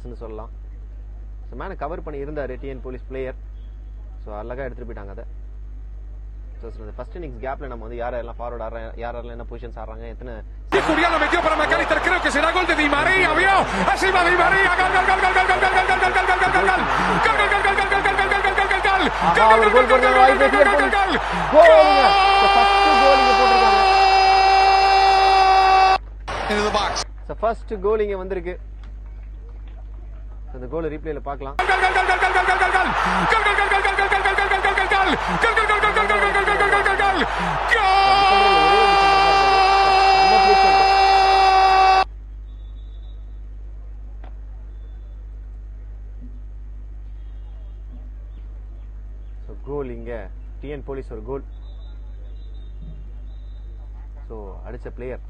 மாஸ்ன்னு சொல்லலாம். ஸோ மேலே கவர் பண்ணி இருந்தார் டிஎன் போலீஸ் பிளேயர். ஸோ அழகாக எடுத்துகிட்டு போயிட்டாங்க அதை. ஸோ ஃபர்ஸ்ட் இன்னிங்ஸ் கேப்பில் நம்ம வந்து யாரெல்லாம் ஃபார்வர்ட் ஆடுறாங்க, யாரெல்லாம் என்ன பொசிஷன்ஸ் ஆடுறாங்க, எத்தனை. Juliano metió para McAllister, creo que será gol de Di María, vio, así va Di María, gol, gol, gol, gol, gol, gol, gol, gol, gol, gol, gol, gol, gol, first goal இங்க வந்திருக்கு. அந்த கோல் ரீப்ளேல பார்க்கலாம். கோல் இங்க TN police ஒரு கோல். So அடிச்ச player